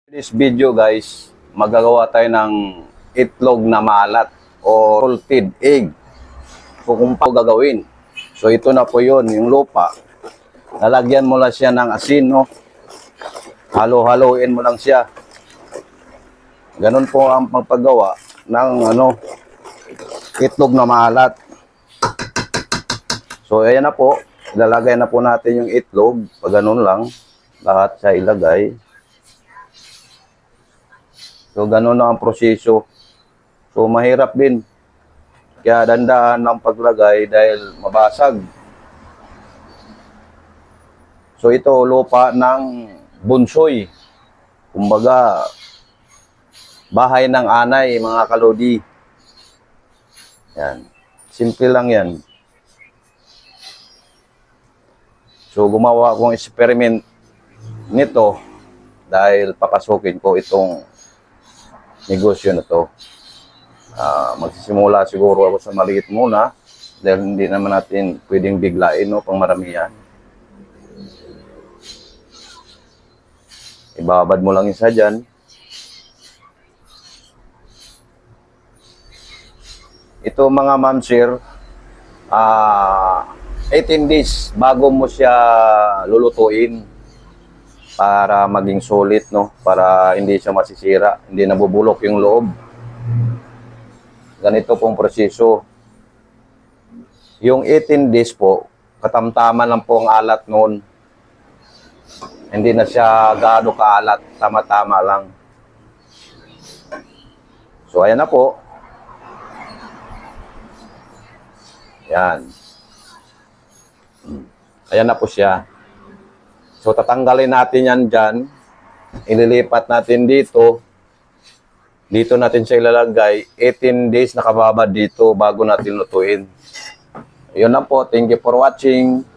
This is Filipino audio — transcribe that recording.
This video guys, magagawa tayo ng itlog na maalat o salted egg. So kung paano gagawin. So ito na po yun, yung lupa. Lalagyan mo lang siya ng asin, no? Halo-haloin mo lang siya. Ganun po ang pagpagawa ng itlog na maalat. So ayan na po, ilalagay na po natin yung itlog. Pag ganun lang, lahat siya ilagay. So, ganun na ang proseso. So, mahirap din. Kaya dandahan ng paglagay dahil mabasag. So, ito lupa ng bunsoy. Kumbaga, bahay ng anay, mga kalodi. Yan. Simple lang yan. So, gumawa akong experiment nito dahil papasukin ko itong negosyo na to. Magsisimula siguro ako sa maliit muna dahil hindi naman natin pwedeng biglain, no, pang maramihan. Ibabad mo lang isa dyan. Ito mga ma'am sir, 18 days bago mo siya lulutuin para maging solid, no? Para hindi siya masisira, hindi nabubulok yung loob. Ganito pong proseso. Yung 18 days po, katamtaman lang po ang alat noon. Hindi na siya gaano kaalat, tama-tama lang. So, ayan na po. Yan. Ayan na po siya. So, tatanggalin natin yan dyan. Ililipat natin dito. Dito natin siya ilalagay. 18 days nakababad dito bago natin lutuin. Yun lang po. Thank you for watching.